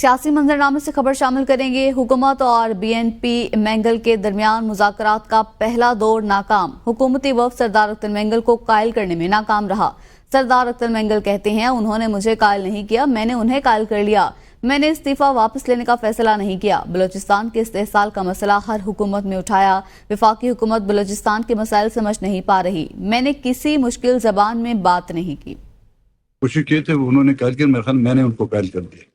सियासी मंजरनामे से खबर शामिल करेंगे। हुकूमत और बीएनपी मैंगल के दरमियान मुज़ाकरात का पहला दौर नाकाम। हुकूमती वफ़द सरदार अख्तर मैंगल को कायल करने में नाकाम रहा। सरदार अख्तर मैंगल कहते हैं, उन्होंने मुझे कायल नहीं किया, मैंने उन्हें कायल कर लिया। मैंने इस्तीफा वापस लेने का फैसला नहीं किया। बलूचिस्तान के इस्तेहसाल का मसला हर हुकूमत में उठाया। वफाकी हुकूमत बलूचिस्तान के मसाइल समझ नहीं पा रही। मैंने किसी मुश्किल जबान में बात नहीं की। कोशिश किए थे, उन्होंने कायल किया, मेरे ख्याल मैंने उनको कायल कर दिया।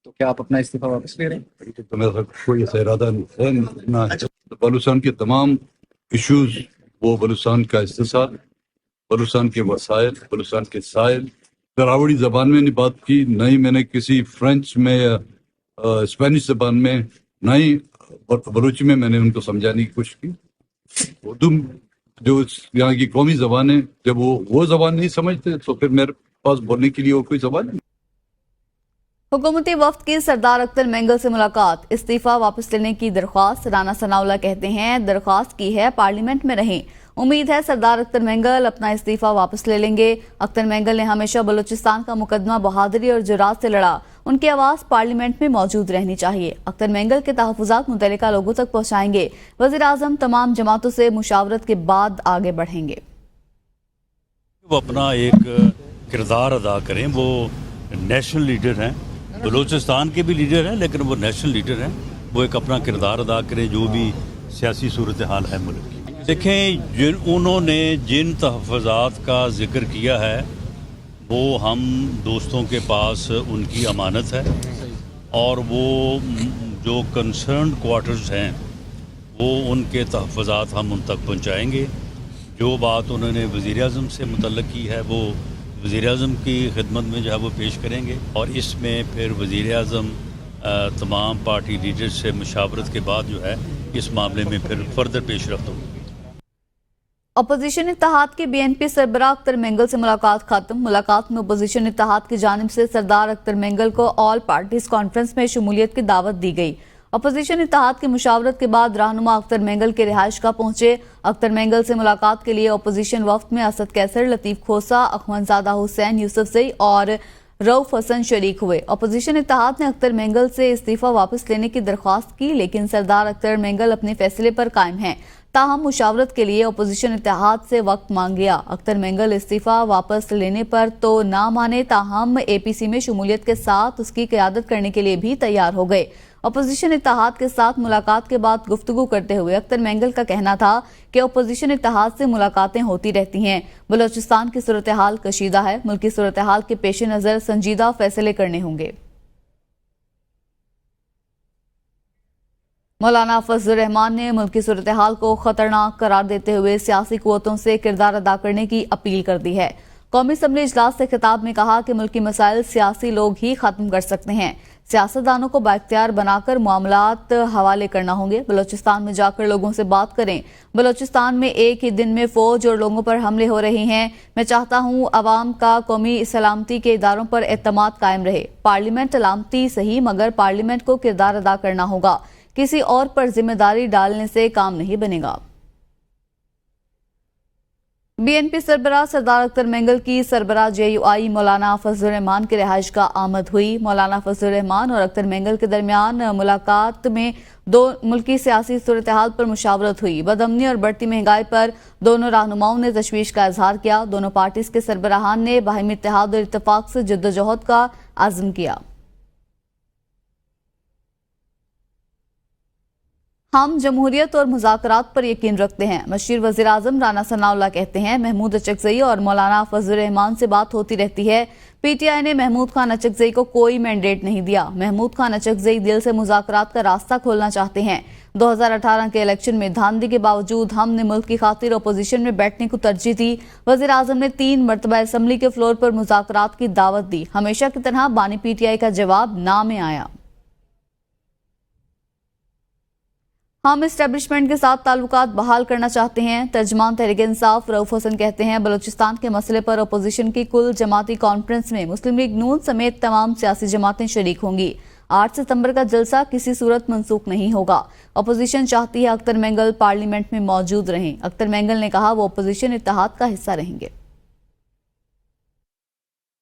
तो क्या आप अपना इस्तीफा वापस ले रहे हैं? तो मेरा ख्याल कोई ऐसा इरादा है ना। बलूचिस्तान के तमाम इश्यूज, वो बलूचिस्तान का इस्तेहसाल, बलूचिस्तान के वसाइल, बलूचिस्तान के साइल, दरावड़ी जबान में नहीं बात की, न ही मैंने किसी फ्रेंच में या स्पेनिश जबान में, न ही बलूची में मैंने उनको समझाने की कोशिश की। उर्दू जो यहाँ की कौमी जबान है, जब वो जबान नहीं समझते तो फिर मेरे पास बोलने के लिए वो कोई जबान नहीं। हुकूमती वफ्द की सरदार अख्तर मैंगल से मुलाकात, इस्तीफा वापस लेने की दरख्वास्त। राना सनाउल्लाह कहते हैं, दरख्वास्त की है, पार्लियामेंट में रहें। उम्मीद है सरदार अख्तर मैंगल अपना इस्तीफा वापस ले लेंगे। अख्तर मैंगल ने हमेशा बलूचिस्तान का मुकदमा बहादुरी और जुरात से लड़ा। उनकी आवाज़ पार्लियामेंट में मौजूद रहनी चाहिए। अख्तर मैंगल के तहफ़्फ़ुज़ात मुतल्लिका लोगों तक पहुँचाएंगे। वज़ीर आज़म तमाम जमातों से मुशावरत के बाद आगे बढ़ेंगे। वो अपना एक किरदार अदा करें। वो नेशनल लीडर हैं, बलूचिस्तान के भी लीडर हैं, लेकिन वो नेशनल लीडर हैं। वो एक अपना किरदार अदा करें जो भी सियासी सूरत हाल है मुल्क की। देखें, उन्होंने जिन तहफ़्फ़ुज़ात का जिक्र किया है वो हम दोस्तों के पास उनकी अमानत है, और वो जो कंसर्न क्वार्टर्स हैं वो उनके तहफ़्फ़ुज़ात हम उन तक पहुँचाएँगे। जो बात उन्होंने वज़ीर आज़म से मुतल्लक़ की है वो वज़ीर आज़म की खिदमत में जो है वो पेश करेंगे, और इसमें फिर वज़ीर आज़म तमाम पार्टी लीडर से मुशावरत के बाद जो है इस मामले में फिर फर्दर पेश रफ्त होगी। अपोजिशन इत्तेहाद के बीएनपी सरबराह अख्तर मैंगल से मुलाकात खत्म। मुलाकात में अपोजिशन इत्तेहाद की जानिब से सरदार अख्तर मैंगल को ऑल पार्टीज कॉन्फ्रेंस में शमूलियत की दावत दी गई। अपोजिशन इत्तेहाद की मुशावरत के बाद रहनुमा अख्तर मैंगल के रिहाइश गाह पहुंचे। अख्तर मैंगल से मुलाकात के लिए अपोजिशन वफ्द में असद कैसर, लतीफ खोसा, अखवंजादा हुसैन यूसुफजई और रऊफ हसन शरीक हुए। अपोजिशन इत्तेहाद ने अख्तर मैंगल से इस्तीफा वापस लेने की दरख्वास्त की, लेकिन सरदार अख्तर मैंगल अपने फैसले पर कायम हैं। ताहम मुशावरत के लिए अपोजिशन इत्तेहाद से वक्त मांग लिया। अख्तर मैंगल इस्तीफा वापस लेने पर तो ना माने, ताहम एपीसी में शमूलियत के साथ उसकी क़यादत करने के लिए भी तैयार हो गए। अपोजिशन इत्तेहाद के साथ मुलाकात के बाद गुफ्तगू करते हुए अख्तर मैंगल का कहना था कि अपोजिशन इत्तेहाद से मुलाकातें होती रहती हैं। बलूचिस्तान की सूरत हाल कशीदा है, मुल्की सूरत हाल के पेश नज़र संजीदा फैसले करने होंगे। मौलाना फजल रहमान ने मुल्की सूरत हाल को खतरनाक करार देते हुए सियासी कुव्वतों से किरदार अदा करने की अपील कर दी है। कौमी असम्बली इजलास से खिताब में कहा कि मुल्की मसाइल सियासी लोग ही खत्म कर सकते हैं। सियासतदानों को बाइख्तियार बनाकर मामलात हवाले करना होंगे। बलूचिस्तान में जाकर लोगों से बात करें। बलूचिस्तान में एक ही दिन में फौज और लोगों पर हमले हो रहे हैं। मैं चाहता हूँ अवाम का कौमी सलामती के इदारों पर एतमाद कायम रहे। पार्लियामेंट सलामती सही, मगर पार्लियामेंट को किरदार अदा करना होगा। किसी और पर जिम्मेदारी डालने से काम नहीं बनेगा। बीएनपी सरबराह सरदार अख्तर मैंगल की सरबराह जेयूआई मौलाना फजल रहमान के रिहाइश का आमद हुई। मौलाना फजल रहमान और अख्तर मैंगल के दरमियान मुलाकात में दो मुल्की सियासी सूरत हाल पर मुशावरत हुई। बदअमनी और बढ़ती महंगाई पर दोनों रहनुमाओं ने तशवीश का इजहार किया। दोनों पार्टीज के सरबराहान ने बाहिमी इत्तेहाद और इत्तफाक से जद्दोजहद का आज़म किया। हम जमहूरियत और मुज़ाकरात पर यकीन रखते हैं। मशीर वज़ीर आज़म राना सनाउल्लाह कहते हैं, महमूद अचकज़ई और मौलाना फजल रहमान से बात होती रहती है। पीटीआई ने महमूद खान अचकज़ई को कोई मैंडेट नहीं दिया। महमूद खान अचकज़ई दिल से मुज़ाकरात का रास्ता खोलना चाहते हैं। 2018 के इलेक्शन में धांधली के बावजूद हमने मुल्क की खातिर अपोजिशन में बैठने को तरजीह दी। वज़ीर आज़म ने 3 मरतबा असम्बली के फ्लोर पर मुज़ाकरात की दावत दी। हमेशा की तरह बानी पीटीआई का जवाब ना में आया। हम इस्टेब्लिशमेंट के साथ ताल्लुकात बहाल करना चाहते हैं। तर्जमान तहरीक इंसाफ रऊफ हसन कहते हैं, बलूचिस्तान के मसले पर अपोजिशन की कुल जमाती कॉन्फ्रेंस में मुस्लिम लीग नून समेत तमाम सियासी जमातें शरीक होंगी। 8 सितंबर का जलसा किसी सूरत मनसूख नहीं होगा। अपोजिशन चाहती है अख्तर मैंगल पार्लियामेंट में मौजूद रहें। अख्तर मैंगल ने कहा वो अपोजिशन इत्तेहाद का हिस्सा रहेंगे।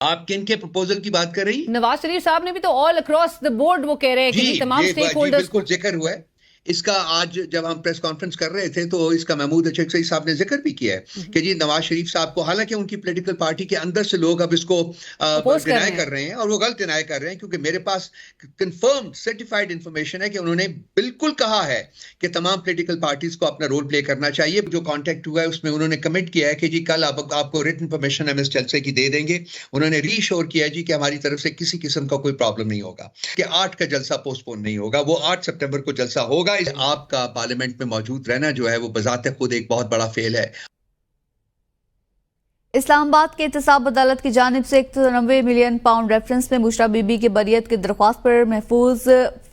آپ किन के प्रपोजल की बात कर रही? नवाज शरीफ साहब ने भी तो ऑल अक्रॉस द बोर्ड वो कह रहे हैं कि तमाम स्टेक होल्डर्स बिल्कुल जिक्र हुआ है इसका। आज जब हम प्रेस कॉन्फ्रेंस कर रहे थे तो इसका महमूद अचकज़ई साहब ने जिक्र भी किया है कि जी नवाज शरीफ साहब को, हालांकि उनकी पॉलिटिकल पार्टी के अंदर से लोग अब इसको डिनाई कर रहे हैं और वो गलत डिनाई कर रहे हैं, क्योंकि मेरे पास कंफर्म सर्टिफाइड इंफॉर्मेशन है कि उन्होंने बिल्कुल कहा है कि तमाम पॉलिटिकल पार्टीज को अपना रोल प्ले करना चाहिए। जो कॉन्टेक्ट हुआ है उसमें उन्होंने कमिट किया है कि जी कल आपको रिटन परमिशन हम इस जलसे की दे देंगे। उन्होंने रीश्योर किया है जी कि हमारी तरफ से किसी किस्म का कोई प्रॉब्लम नहीं होगा, कि 8 का जलसा पोस्टपोन नहीं होगा, वो 8 सितंबर को जलसा होगा। आपका पार्लियामेंट में मौजूद रहना जो है वो बजाते खुद एक बहुत बड़ा फेल है। इस्लामाबाद के एहतसाब अदालत की जानिब से 190 मिलियन पाउंड रेफरेंस में बुशरा बीबी की बरियत की दरख्वास्त पर महफूज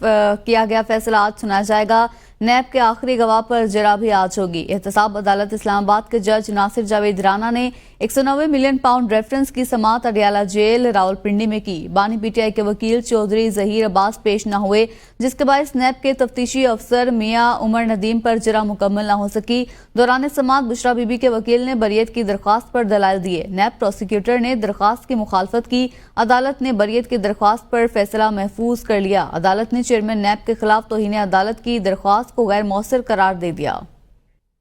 किया गया फैसला आज सुनाया जाएगा। नैब के आखिरी गवाह पर जरा भी आज होगी। एहतसाब अदालत इस्लामाबाद के जज नासिर जावेद राना ने 190 मिलियन पाउंड रेफरेंस की समाअत अडियाला जेल रावलपिंडी में की। बानी पीटीआई के वकील चौधरी जहीर अब्बास पेश न हुए, जिसके बायस नैब के तफ्तीशी अफसर मियां उमर नदीम पर जरा मुकम्मल न हो सकी। दौरान समाअत बुशरा बीबी के वकील ने बरियत की दरख्वास्त पर दलाइल दिए। नैब प्रोसिक्यूटर ने दरख्वास्त की मुखालफत की। अदालत ने बरियत की दरख्वास्त पर फैसला महफूज कर लिया। अदालत ने चेयरमैन नैब के खिलाफ तौहीन अदालत की दरख्वास्त को गैर मौसर करार दे दिया।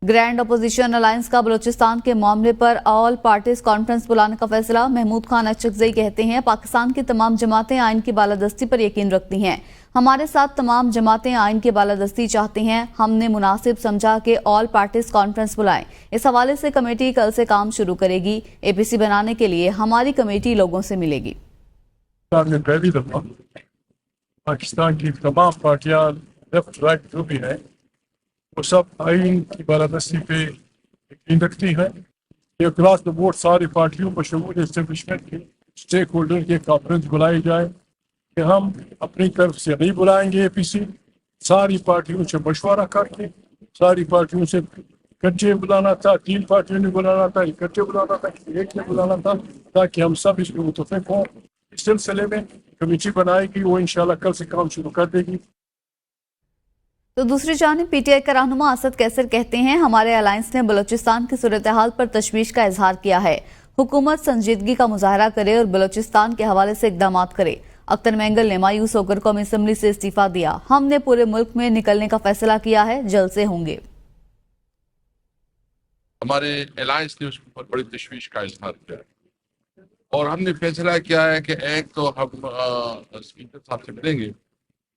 ग्रैंड अपोजिशन अलायंस का बलूचिस्तान के मामले पर ऑल पार्टीज कॉन्फ्रेंस बुलाने का फैसला। महमूद खान अचकज़ई कहते हैं, पाकिस्तान की तमाम जमातें आइन की बालादस्ती पर यकीन रखती हैं। हमारे साथ तमाम जमातें आइन की बालादस्ती चाहती हैं। हमने मुनासिब समझा कि ऑल पार्टीज कॉन्फ्रेंस बुलाएं। इस हवाले से कमेटी कल से काम शुरू करेगी। एपीसी बनाने के लिए हमारी कमेटी लोगों से मिलेगी। पहली दफा पाकिस्तान की तमाम पार्टियां लेफ्ट राइट जो भी है वो सब आइन की बालादस्ती पे यकीन रखती है। ये क्लास द बोर्ड सारी पार्टियों को शमूल एस्टेब्लिशमेंट के स्टेक होल्डर की कॉन्फ्रेंस बुलाई जाए कि हम अपनी तरफ से नहीं बुलाएंगे एपीसी, सारी पार्टियों से मशवरा करके सारी पार्टियों से इकट्ठे बुलाना था, 3 पार्टियों ने बुलाना था, इकट्ठे बुलाना था, एक ने बुलाना था, ताकि हम सब इसमें मुतफिक हों। इस सिलसिले में कमेटी बनाएगी, वो इंशाल्लाह कल से काम शुरू कर देगी। तो दूसरी जानिब पीटीआई का रहनुमा असद कैसर कहते हैं, हमारे अलायंस ने बलूचिस्तान की सूरत हाल पर तशवीश का इजहार किया है। हुकूमत संजीदगी का मुजाहरा करे और बलूचिस्तान के हवाले से इकदाम करे। अख्तर मेंगल ने मायूस होकर कौमी असम्बली से इस्तीफा दिया। हमने पूरे मुल्क में निकलने का फैसला किया है, जलसे होंगे। हमारे अलायंस ने उसके ऊपर बड़ी तशवीश का इजहार किया और हमने फैसला किया है कि एक तो हम स्पीकर साहब से मिलेंगे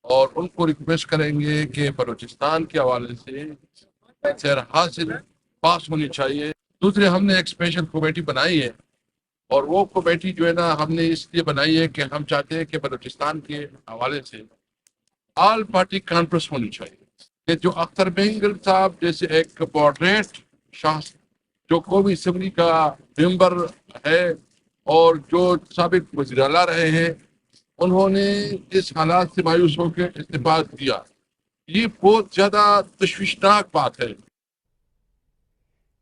और उनको रिक्वेस्ट करेंगे कि बलूचिस्तान के हवाले से हासिल पास होनी चाहिए। दूसरे, हमने एक स्पेशल कमेटी बनाई है और वो कमेटी जो है ना हमने इसलिए बनाई है कि हम चाहते हैं कि बलूचिस्तान के हवाले से ऑल पार्टी कॉन्फ्रेंस होनी चाहिए। कि जो अख्तर मेंगल साहब जैसे एक मॉडरेट शख्स जो कौमी असम्बली का मेंबर है और जो साबिक वज़ीर आला रहे हैं, उन्होंने इस हालात से मायूस होकर इस्तीफा दिया। ये बहुत ज्यादा तशवीशनाक बात है।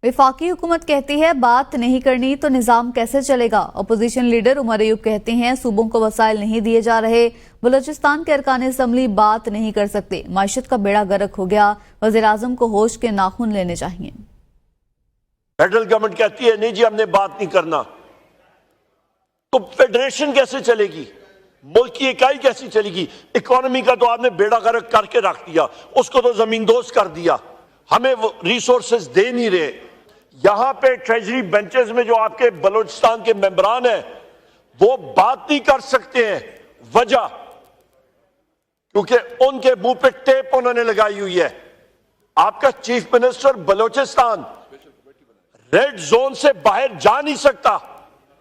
वफाकी हुकूमत कहती है बात नहीं करनी तो निज़ाम कैसे चलेगा। अपोजिशन लीडर उमर अयूब कहते हैं, सूबों को वसाइल नहीं दिए जा रहे, बलूचिस्तान के अरकान असम्बली बात नहीं कर सकते, माइशत का बेड़ा गर्क हो गया, वज़ीर आज़म को होश के नाखून लेने चाहिए। फेडरल गवर्नमेंट कहती है नहीं जी हमने बात नहीं करना, तो फेडरेशन कैसे चलेगी, मुल्क की इकाई कैसी चलेगी। इकोनॉमी का तो आपने बेड़ा गर्क करके रख दिया, उसको तो जमींदोज कर दिया, हमें वो रिसोर्सेज दे नहीं रहे। यहां पे ट्रेजरी बेंचेस में जो आपके बलूचिस्तान के मेंबरान हैं वो बात नहीं कर सकते हैं, वजह क्योंकि उनके मुंह पे टेप उन्होंने लगाई हुई है। आपका chief minister Balochistan red zone से बाहर जा नहीं सकता।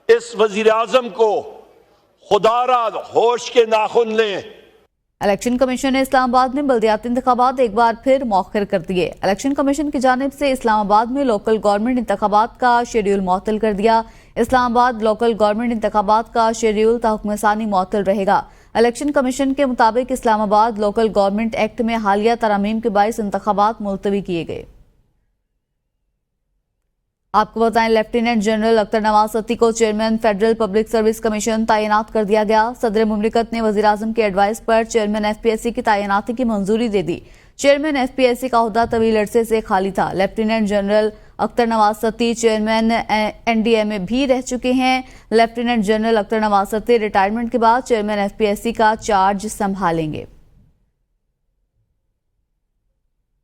इस वजीर आजम को खुदारा होश के नाखून लें। इलेक्शन कमीशन ने इस्लामाबाद में बल्दियाती इंतखाबात एक बार फिर मौखर कर दिए। इलेक्शन कमीशन की जानिब से इस्लामाबाद में लोकल गवर्नमेंट इंतखाबात का शेड्यूल मुअत्तल कर दिया। इस्लामाबाद लोकल गवर्नमेंट इंतखाबात का शेड्यूल ताहुक्म सानी मुअत्तल रहेगा। इलेक्शन कमीशन के मुताबिक इस्लामाबाद लोकल गवर्नमेंट एक्ट में हालिया तरमीम के बाइस इंतखाबात मुलतवी किए गए। आपको बताएं, लेफ्टिनेंट जनरल अख्तर नवाज सत्ती को chairman federal public service commission तैनात कर दिया गया। सदर मुमलिकत ने वजीर आजम की एडवाइस पर चेयरमैन एफपीएससी की तैनाती की मंजूरी दे दी। चेयरमैन एफपीएससी का ओहदा तवील अरसे से खाली था। Lieutenant general Akhtar Nawaz Satti chairman NDA में भी रह चुके हैं। Lieutenant general Akhtar Nawaz Satti retirement के बाद चेयरमैन एफपीएससी का चार्ज संभालेंगे।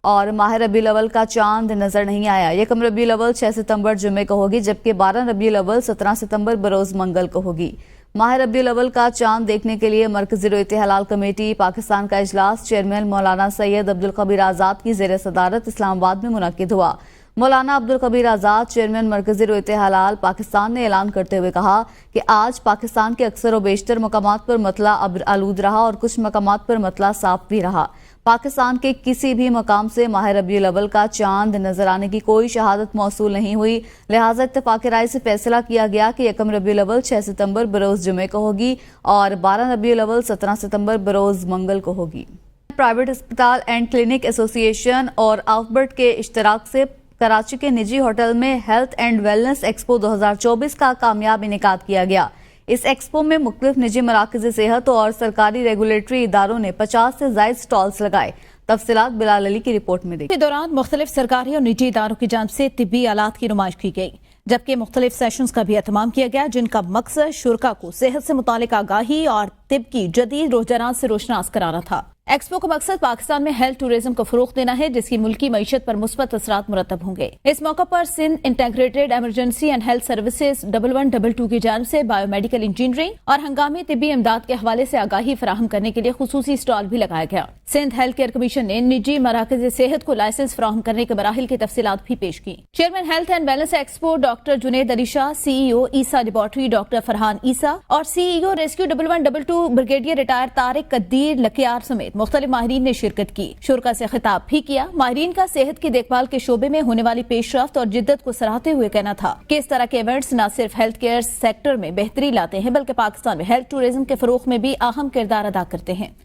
और माह रबीउल अव्वल का चांद नजर नहीं आया। यकम रबीउल अव्वल 6 सितंबर जुमे को होगी, जबकि 12 रबीउल अव्वल 17 सितंबर बरोज मंगल को होगी। माह रबीउल अव्वल का चांद देखने के लिए मरकजी रोयत हलाल कमेटी पाकिस्तान का इजलास चेयरमैन मौलाना सैयद अब्दुल कबीर आज़ाद की ज़ेर सदारत इस्लामाबाद में मुनक्किद हुआ। मौलाना अब्दुल कबीर आज़ाद चेयरमैन मरकजी रोयत हलाल पाकिस्तान ने ऐलान करते हुए कहा कि आज पाकिस्तान के अक्सर व बेशतर मकामात पर मतला आलूद रहा और कुछ मकामात पर मतला साफ भी रहा। पाकिस्तान के किसी भी मकाम से माह रबीउल अव्वल का चांद नजर आने की कोई शहादत मौसूल नहीं हुई, लिहाजा इत्तेफाक राय से फैसला किया गया कि यकम रबीउल अव्वल 6 सितंबर बरोज जुमे को होगी और 12 रबीउल अव्वल 17 सितंबर बरोज मंगल को होगी। प्राइवेट अस्पताल एंड क्लिनिक एसोसिएशन और आउटबर्ट के इश्तराक से कराची के निजी होटल में हेल्थ एंड वेलनेस एक्सपो 2024 का कामयाब इनेकाद किया गया। इस एक्सपो में मुख्तलिफ निजी मराकज़ सेहत और सरकारी रेगुलेटरी इदारों ने 50 से ज़ायद स्टॉल्स लगाए। तफसीलात बिलाल अली की रिपोर्ट में देखिए। के दौरान मुख्तलिफ सरकारी और निजी इदारों की जानिब से तिब्बी आलात की नुमाइश की गई, जबकि मुख्तलिफ सेशंस का भी एहतमाम किया गया, जिनका मकसद शुरका को सेहत से मुतालिक आगाही और तिब की जदीद रुझानात से रोशनास कराना था। एक्सपो का मकसद पाकिस्तान में हेल्थ टूरिज्म को फरोग देना है, जिसकी मुल्की मईशत पर मुस्बत असरात मुरतब होंगे। इस मौका पर Sindh integrated emergency and health services 1122 की जानिब से बायोमेडिकल इंजीनियरिंग और हंगामी तिब्बी इमदाद के हवाले से आगाही फराहम करने के लिए खुसूसी स्टॉल भी लगाया गया। सिंध हेल्थ केयर कमीशन ने निजी मराकज़ सेहत को लाइसेंस फराहम करने के मराहिल की तफसीलात भी पेश की। Chairman health and wellness expo doctor Junaid Ali Shah, CEO Essa laboratory doctor Farhan Essa और CEO rescue 1122 brigadier retired Tariq Qadeer Lakhiar समेत मुख्तलिफ माहिरीन ने शिरकत की। शुरका से खिताब भी किया। माहिरीन का सेहत की देखभाल के शोबे में होने वाली पेशरफ्त और जिद्दत को सराहते हुए कहना था कि इस तरह के इवेंट्स न सिर्फ हेल्थ केयर सेक्टर में बेहतरी लाते हैं, बल्कि पाकिस्तान में हेल्थ टूरिज्म के फरोग में भी अहम किरदार अदा करते हैं।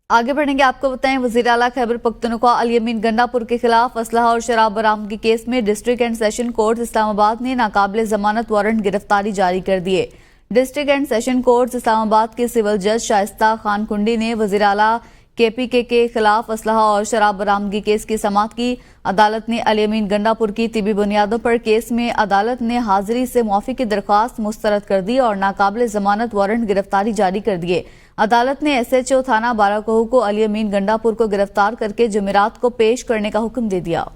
आगे बढ़ेंगे, आपको बताएं वज़ीर आला खैबर पख्तूनख्वा अली अमीन गंडापुर के खिलाफ असलहा और शराब बरामदगी केस में district and session court Islamabad ने नाकाबिले जमानत वारंट गिरफ्तारी जारी कर दिए। District and session court Islamabad के सिविल जज शाइस्ता खान कुंडी ने वज़ीर आला केपीके के खिलाफ असलहा और शराब बरामदगी केस की समाअत की। अदालत ने अली अमीन गंडापुर की तिबी बुनियादों पर केस में अदालत ने हाजिरी से मुआफी की दरख्वास्त मुस्तरद कर दी और नाकाबिले जमानत वारंट गिरफ्तारी जारी कर दिए। अदालत ने एसएचओ थाना बाराकोह को अली अमीन गंडापुर को गिरफ्तार करके जुमेरात को पेश करने का हुक्म दे दिया।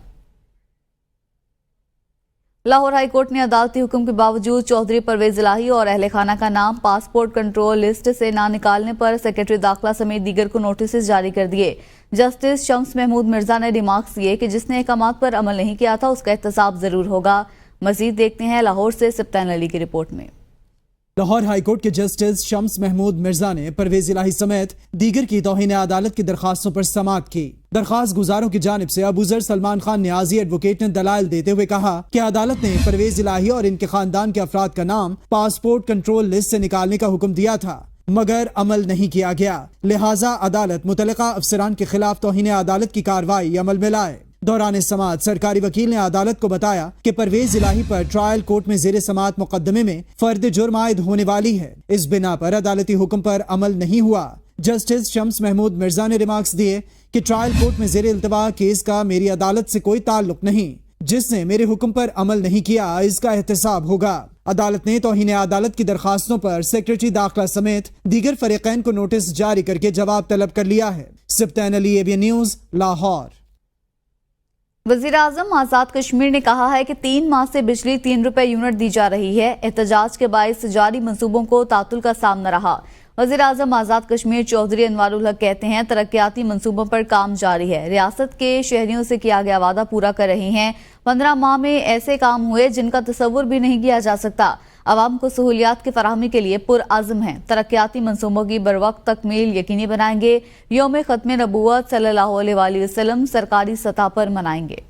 लाहौर हाई कोर्ट ने अदालती हुक्म के बावजूद चौधरी परवेज इलाही और अहले खाना का नाम पासपोर्ट कंट्रोल लिस्ट से ना निकालने पर सेक्रेटरी दाखिला समेत दीगर को नोटिस जारी कर दिए। जस्टिस शम्स महमूद मिर्जा ने रिमार्क्स दिए कि जिसने अहकामात पर अमल नहीं किया था उसका एहतसाब जरूर होगा। मजीद देखते हैं लाहौर से सप्तान अली की रिपोर्ट में। लाहौर हाई कोर्ट के जस्टिस शम्स महमूद मिर्जा ने परवेज इलाही समेत दीगर की तौहीन अदालत की दरखास्तों पर समाअत की। दरखास्त गुजारों की जानिब से अबूजर सलमान खान न्याजी एडवोकेट ने दलाइल देते हुए कहा कि अदालत ने परवेज इलाही और इनके खानदान के अफराद का नाम पासपोर्ट कंट्रोल लिस्ट से निकालने का हुक्म दिया था, मगर अमल नहीं किया गया। लिहाजा अदालत मुतलका अफसरान के खिलाफ तौहीन अदालत की कार्रवाई अमल में लाए। दौरान समाअत सरकारी वकील ने अदालत को बताया कि परवेज इलाही पर ट्रायल कोर्ट में ज़ेर समाअत मुकदमे में फर्द जुर्म आयद होने वाली है। इस बिना पर अदालती हुक्म पर अमल नहीं हुआ। जस्टिस शम्स महमूद मिर्जा ने रिमार्क्स दिए कि ट्रायल कोर्ट में ज़ेर इल्तवा केस का मेरी अदालत से कोई ताल्लुक नहीं। जिसने मेरे हुक्म पर अमल नहीं किया इसका एहतसाब होगा। अदालत ने तौहीन अदालत की दरखास्तों पर सेक्रेटरी दाखिला समेत दीगर फरीकैन को नोटिस जारी करके जवाब तलब कर लिया है। सप्तान अली, एबीएन न्यूज़, लाहौर। वज़ीर आज़म आज़ाद कश्मीर ने कहा है कि 3 माह से बिजली 3 रुपए यूनिट दी जा रही है। एहतजाज के बायस जारी मंसूबों को तातुल का सामना रहा। वज़ीर आज़म आज़ाद कश्मीर चौधरी अनवारुल हक कहते हैं तरक्याती मंसूबों पर काम जारी है। रियासत के शहरियों से किया गया वादा पूरा कर रही हैं। 15 माह में ऐसे काम हुए जिनका तसव्वुर भी नहीं किया जा सकता। अवाम को सहूलियात की फराहमी के लिए पुरअज़्म हैं। तरक्याती मंसूबों की बरवक्त तकमील यकीनी बनाएंगे। यौम ख़त्म नबूवत सल्लल्लाहु अलैहि वसल्लम सरकारी सतह पर मनाएंगे।